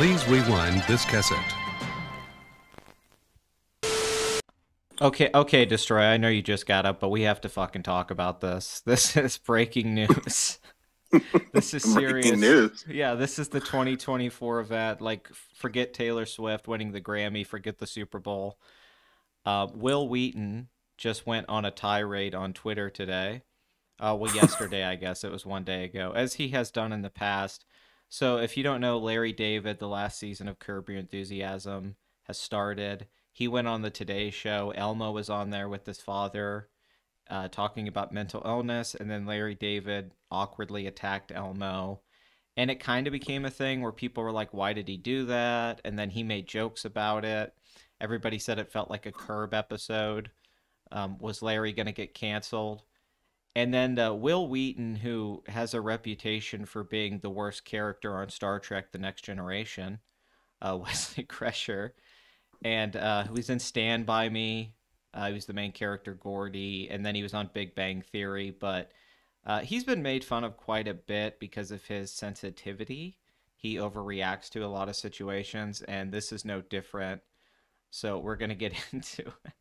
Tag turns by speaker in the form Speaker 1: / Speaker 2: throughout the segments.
Speaker 1: Please rewind this cassette.
Speaker 2: Okay, Destroy. I know you just got up, but we have to fucking talk about this. This is breaking news. This is
Speaker 3: Breaking
Speaker 2: serious.
Speaker 3: news.
Speaker 2: Yeah, this is the 2024 event. Like, forget Taylor Swift winning the Grammy, forget the Super Bowl. Will Wheaton just went on a tirade on Twitter today. Well, yesterday, I guess it was one day ago, as he has done in the past. So, if you don't know, Larry David, the last season of Curb Your Enthusiasm, has started. He went on the Today Show. Elmo was on there with his father, talking about mental illness, and then Larry David awkwardly attacked Elmo. And it kind of became a thing where people were like, why did he do that? And then he made jokes about it. Everybody said it felt like a Curb episode. Was Larry going to get canceled? And then Will Wheaton, who has a reputation for being the worst character on Star Trek: The Next Generation, Wesley Crusher, and who was in Stand By Me. He was the main character, Gordy, and then he was on Big Bang Theory. But he's been made fun of quite a bit because of his sensitivity. He overreacts to a lot of situations, and this is no different. So we're going to get into it.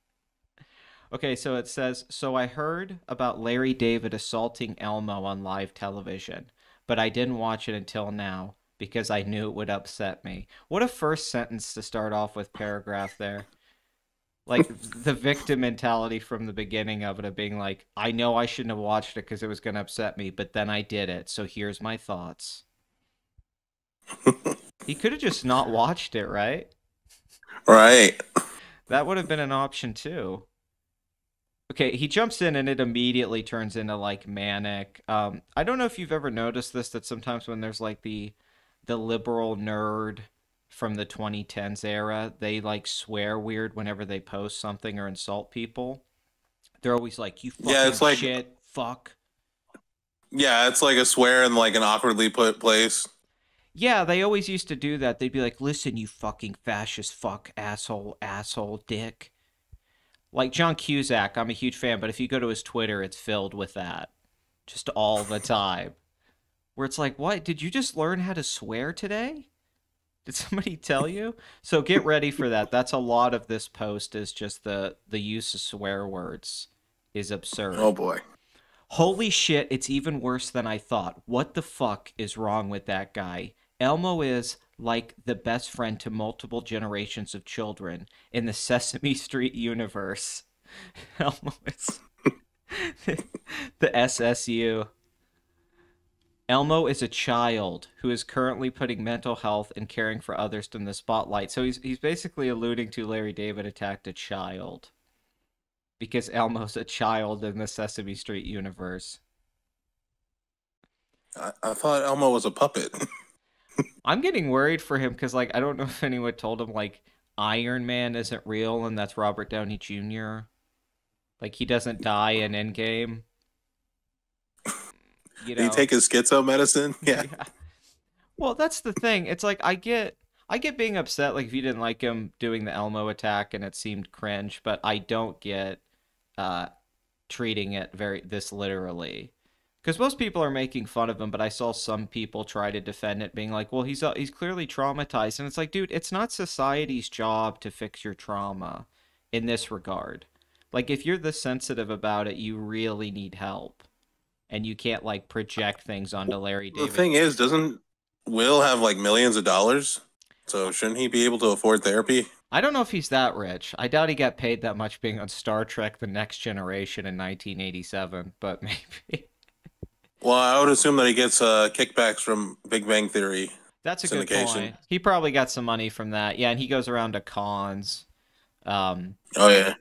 Speaker 2: Okay, so it says, so I heard about Larry David assaulting Elmo on live television, but I didn't watch it until now because I knew it would upset me. What a first sentence to start off with paragraph there. Like the victim mentality from the beginning of it, of being like, I know I shouldn't have watched it because it was going to upset me, but then I did it, so here's my thoughts. He could have just not watched it, right?
Speaker 3: Right.
Speaker 2: That would have been an option too. Okay, he jumps in and it immediately turns into like manic. I don't know if you've ever noticed this, that sometimes when there's like the liberal nerd from the 2010s era, they like swear weird whenever they post something or insult people. They're always like, you fucking
Speaker 3: It's like
Speaker 2: shit, fuck.
Speaker 3: yeah, it's like a swear in like an awkwardly put place.
Speaker 2: Yeah, they always used to do that. They'd be like, listen, you fucking fascist fuck, asshole, dick. Like John Cusack, I'm a huge fan, but if you go to his Twitter, it's filled with that. Just all the time. Where it's like, what? Did you just learn how to swear today? Did somebody tell you? So get ready for that. That's a lot of this post is just the use of swear words is
Speaker 3: Oh
Speaker 2: absurd.
Speaker 3: boy.
Speaker 2: Holy shit, it's even worse than I thought. What the fuck is wrong with that guy? Elmo is like the best friend to multiple generations of children in the Sesame Street universe. Elmo is the SSU. Elmo is a child who is currently putting mental health and caring for others in the spotlight. So he's basically alluding to Larry David attacked a child because Elmo's a child in the Sesame Street universe.
Speaker 3: I thought Elmo was a puppet.
Speaker 2: I'm getting worried for him because, like, I don't know if anyone told him, like, Iron Man isn't real and that's Robert Downey Jr. Like, he doesn't die in Endgame. You
Speaker 3: Did he
Speaker 2: know?
Speaker 3: take his schizo medicine? Yeah.
Speaker 2: Yeah. Well, that's the thing. It's like, I get being upset, like, if you didn't like him doing the Elmo attack and it seemed cringe, but I don't get uh, treating it this literally. Because most people are making fun of him, but I saw some people try to defend it, being like, "Well, he's clearly traumatized," and it's like, dude, it's not society's job to fix your trauma in this regard. Like, if you're this sensitive about it, you really need help, and you can't like project things onto Larry
Speaker 3: The
Speaker 2: David.
Speaker 3: thing is, doesn't Will have like millions of dollars? So shouldn't he be able to afford therapy?
Speaker 2: I don't know if he's that rich. I doubt he got paid that much being on Star Trek: The Next Generation in 1987, but maybe.
Speaker 3: Well, I would assume that he gets kickbacks from Big Bang Theory
Speaker 2: That's a good
Speaker 3: syndication.
Speaker 2: point. He probably got some money from that. Yeah, and he goes around to cons. Um,
Speaker 3: Oh yeah.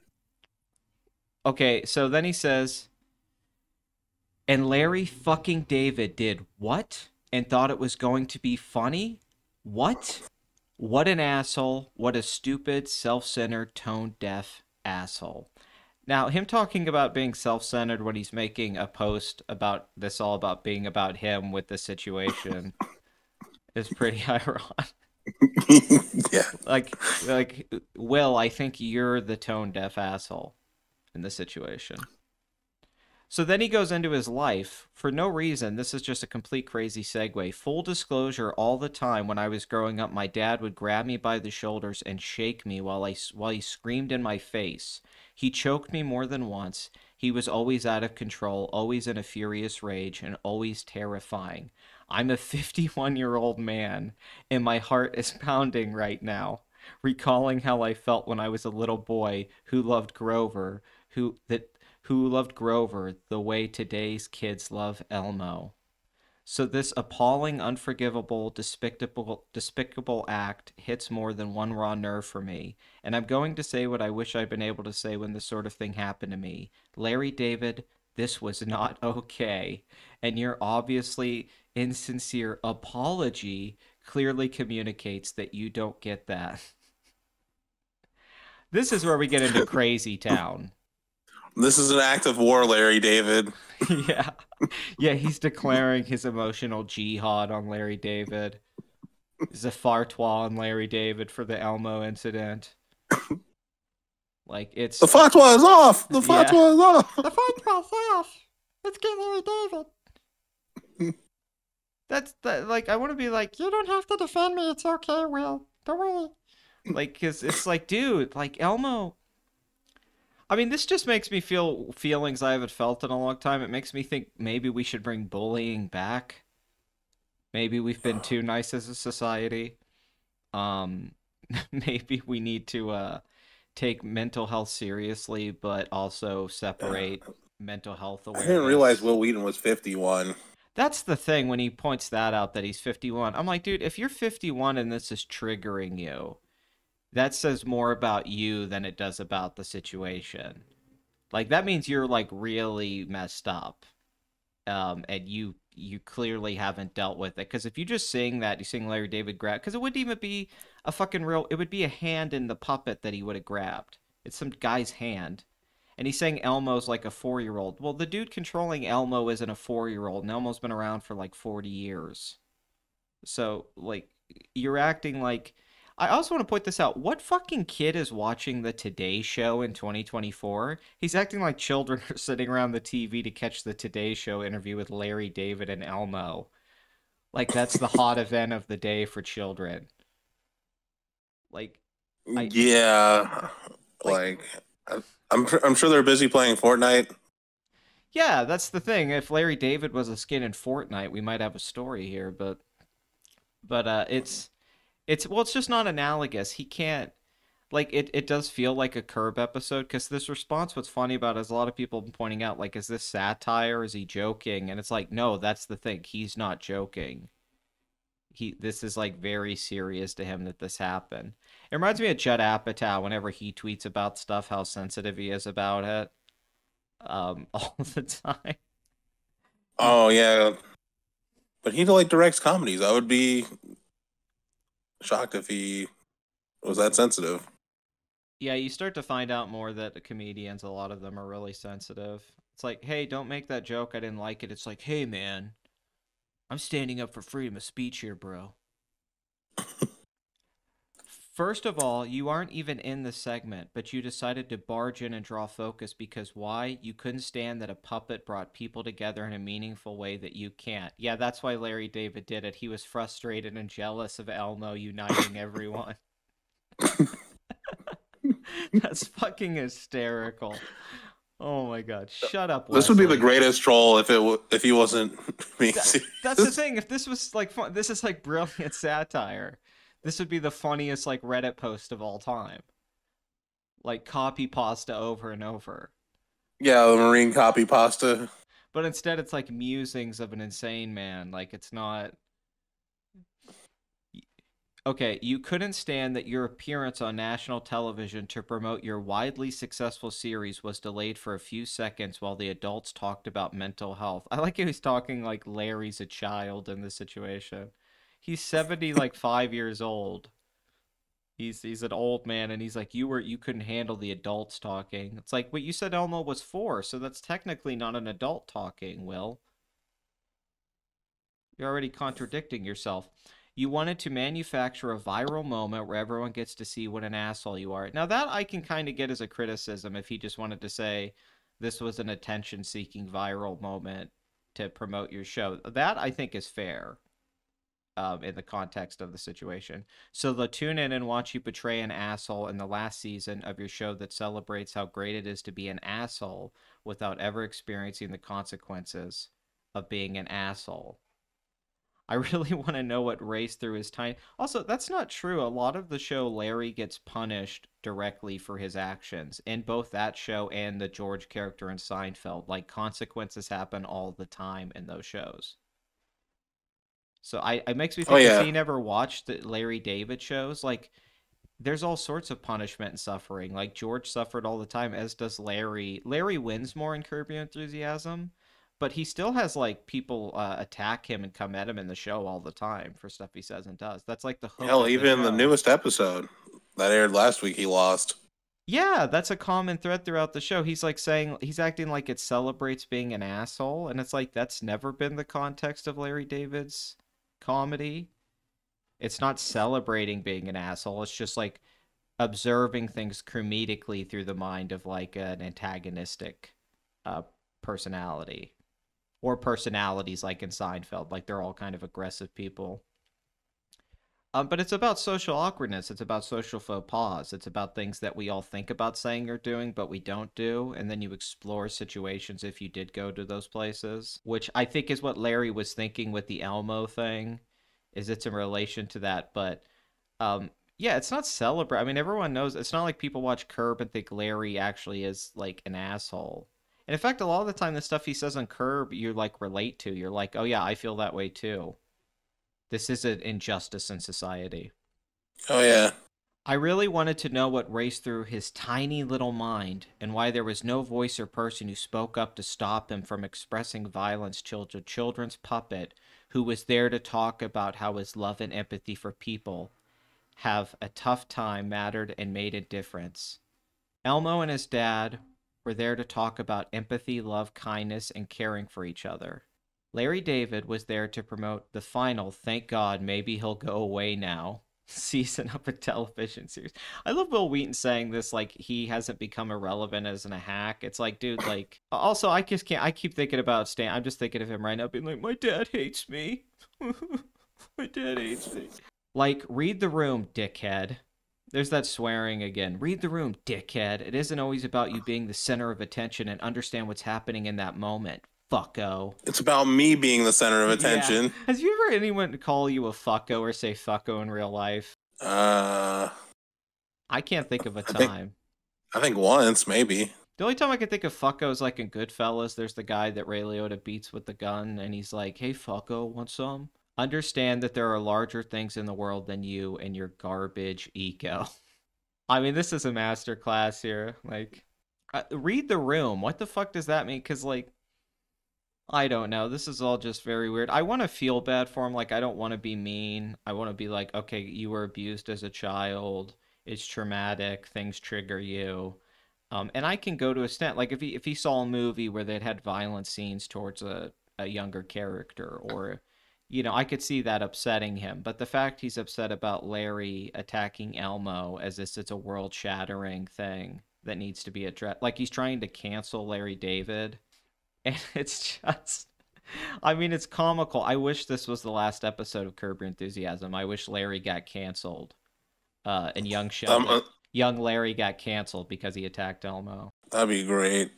Speaker 2: okay, so then he says, and Larry fucking David did what? And thought it was going to be funny? What? What an asshole. What a stupid, self-centered, tone-deaf asshole. Now, him talking about being self-centered when he's making a post about this all about being about him with the situation is pretty ironic.
Speaker 3: Yeah.
Speaker 2: Like, Will, I think you're the tone deaf asshole in this situation. So then he goes into his life for no reason. This is just a complete crazy segue. Full disclosure, all the time when I was growing up, my dad would grab me by the shoulders and shake me while he screamed in my face. He choked me more than once. He was always out of control, always in a furious rage, and always terrifying. I'm a 51-year-old man, and my heart is pounding right now, recalling how I felt when I was a little boy who loved Grover the way today's kids love Elmo. So this appalling, unforgivable, despicable act hits more than one raw nerve for me, and I'm going to say what I wish I'd been able to say when this sort of thing happened to me. Larry David, this was not okay, and your obviously insincere apology clearly communicates that you don't get that. This is where we get into crazy town.
Speaker 3: This is an act of war, Larry David.
Speaker 2: Yeah. Yeah, he's declaring his emotional jihad on Larry David. He's a fartois on Larry David for the Elmo incident. Like, it's...
Speaker 3: The fatwa is off! The fatwa is off!
Speaker 2: The fatwa's off! Let's get Larry David! Like, I want to be like, you don't have to defend me, it's okay, Will. Don't worry. Like, because it's like, dude, like, Elmo... I mean, this just makes me feel feelings I haven't felt in a long time. It makes me think maybe we should bring bullying back. Maybe we've been too nice as a society. Um, maybe we need to take mental health seriously, but also separate mental health
Speaker 3: I
Speaker 2: awareness.
Speaker 3: didn't realize Will Wheaton was 51.
Speaker 2: That's the thing when he points that out that he's 51. I'm like, dude, if you're 51 and this is triggering you, that says more about you than it does about the situation. Like, that means you're, like, really messed up. And you clearly haven't dealt with it. Because if you just sing that, you sing Larry David grab, because it wouldn't even be a fucking real, it would be a hand in the puppet that he would have grabbed. It's some guy's hand. And he's saying Elmo's like a 4-year-old. Well, the dude controlling Elmo isn't a 4-year-old, and Elmo's been around for like 40 years. So, like, you're acting like... I also want to point this out. What fucking kid is watching the Today Show in 2024? He's acting like children are sitting around the TV to catch the Today Show interview with Larry David and Elmo. Like, that's the hot event of the day for children. Like,
Speaker 3: Yeah. I'm sure they're busy playing Fortnite.
Speaker 2: yeah, that's the thing. If Larry David was a skin in Fortnite, we might have a story here, but it's just not analogous. He can't, like, it does feel like a Curb episode because this response, what's funny about it is a lot of people have been pointing out, like, is this satire? Is he joking? And it's like, no, that's the thing. He's not joking. This is, like, very serious to him that this happened. It reminds me of Judd Apatow whenever he tweets about stuff, how sensitive he is about it, all the time.
Speaker 3: Oh, yeah. But he, like, directs comedies. I would be shocked if he was that sensitive.
Speaker 2: Yeah, you start to find out more that the comedians, a lot of them are really sensitive. It's like, hey, don't make that joke. I didn't like it. It's like, hey, man, I'm standing up for freedom of speech here, bro. First of all, you aren't even in the segment, but you decided to barge in and draw focus because why? You couldn't stand that a puppet brought people together in a meaningful way that you can't. Yeah, that's why Larry David did it. He was frustrated and jealous of Elmo uniting everyone. That's fucking hysterical. Oh my god, shut up,
Speaker 3: This would be the
Speaker 2: Wesley.
Speaker 3: greatest troll if he wasn't being serious.
Speaker 2: That's the thing. If this was like fun, this is like brilliant satire. This would be the funniest like Reddit post of all time. Like copy pasta over and over.
Speaker 3: Yeah, the marine copy pasta.
Speaker 2: But instead it's like musings of an insane man. Like it's not... Okay, you couldn't stand that your appearance on national television to promote your widely successful series was delayed for a few seconds while the adults talked about mental health. I like how he's talking like Larry's a child in this situation. He's 70, like 5 years old. He's an old man, and he's like, you couldn't handle the adults talking. It's like, but you said Elmo was 4, so that's technically not an adult talking, Will. You're already contradicting yourself. You wanted to manufacture a viral moment where everyone gets to see what an asshole you are. Now that I can kind of get as a criticism if he just wanted to say, this was an attention-seeking viral moment to promote your show. That I think is fair. In the context of the situation. So they'll tune in and watch you portray an asshole in the last season of your show that celebrates how great it is to be an asshole without ever experiencing the consequences of being an asshole. I really want to know what raced through his tiny. Also, that's not true. A lot of the show, Larry gets punished directly for his actions in both that show and the George character in Seinfeld. Like, consequences happen all the time in those shows. So it makes me
Speaker 3: Oh
Speaker 2: think, has
Speaker 3: yeah,
Speaker 2: he never watched the Larry David shows? Like, there's all sorts of punishment and suffering. Like, George suffered all the time, as does Larry. Larry wins more in Curb Your Enthusiasm, but he still has, like, people attack him and come at him in the show all the time for stuff he says and does. That's, like, the hook
Speaker 3: hell,
Speaker 2: of the
Speaker 3: even the
Speaker 2: show.
Speaker 3: newest episode that aired last week, he lost.
Speaker 2: Yeah, that's a common thread throughout the show. He's, like, saying, he's acting like it celebrates being an asshole, and it's like, that's never been the context of Larry David's comedy. It's not celebrating being an asshole. It's just like observing things comedically through the mind of like an antagonistic uh, personality or personalities like in Seinfeld. Like they're all kind of aggressive people. But it's about social awkwardness. It's about social faux pas. It's about things that we all think about saying or doing, but we don't do. And then you explore situations if you did go to those places, which I think is what Larry was thinking with the Elmo thing, is it's in relation to that. But yeah, it's not celebrate. I mean, everyone knows it's not like people watch Curb and think Larry actually is like an asshole. And in fact, a lot of the time, the stuff he says on Curb, you like relate to. You're like, oh yeah, I feel that way too. This is an injustice in society.
Speaker 3: Oh yeah,
Speaker 2: I really wanted to know what raced through his tiny little mind and why there was no voice or person who spoke up to stop him from expressing violence to a children's puppet who was there to talk about how his love and empathy for people have a tough time mattered and made a difference. Elmo and his dad were there to talk about empathy, love, kindness, and caring for each other. Larry David was there to promote the final, thank God, maybe he'll go away now, season of a television series. I love Will Wheaton saying this like he hasn't become irrelevant as a hack. It's like, dude, like, also, I just can't, I keep thinking about Stan. I'm just thinking of him right now being like, my dad hates me. My dad hates me. Like, read the room, dickhead. There's that swearing again. Read the room, dickhead. It isn't always about you being the center of attention and understand what's happening in that moment. Fucko.
Speaker 3: it's about me being the center of
Speaker 2: Yeah.
Speaker 3: attention.
Speaker 2: Has you ever anyone call you a fucko or say fucko in real life?
Speaker 3: Uh,
Speaker 2: I can't think of a
Speaker 3: I think
Speaker 2: time.
Speaker 3: I think once maybe.
Speaker 2: The only time I can think of fucko is like in Goodfellas. There's the guy that Ray Liotta beats with the gun, and he's like, "Hey, fucko, want some?" Understand that there are larger things in the world than you and your garbage ego. I mean, this is a master class here. Like, read the room. What the fuck does that mean? Because, like, I don't know. This is all just very weird. I want to feel bad for him. Like, I don't want to be mean. I want to be like, okay, you were abused as a child. It's traumatic. Things trigger you. And I can go to a extent. Like, if he saw a movie where they'd had violent scenes towards a younger character, or, you know, I could see that upsetting him. But the fact he's upset about Larry attacking Elmo as if it's a world-shattering thing that needs to be addressed. Like, he's trying to cancel Larry David. And it's just, I mean, it's comical. I wish this was the last episode of Curb Your Enthusiasm. I wish Larry got canceled. And
Speaker 3: Um, uh,
Speaker 2: young Larry got canceled because he attacked Elmo.
Speaker 3: that'd be great.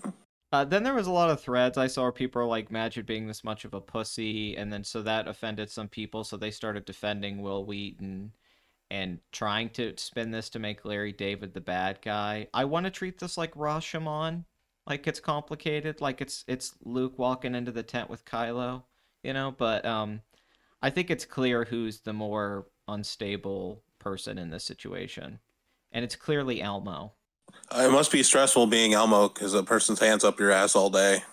Speaker 2: Then there was a lot of threads I saw where people were like, Magic being this much of a pussy, and then so that offended some people, so they started defending Will Wheaton and trying to spin this to make Larry David the bad guy. I want to treat this like Rashomon, like it's complicated, like it's Luke walking into the tent with Kylo, you know. But I think it's clear who's the more unstable person in this situation, and it's clearly Elmo.
Speaker 3: It must be stressful being Elmo because a person's hands up your ass all day.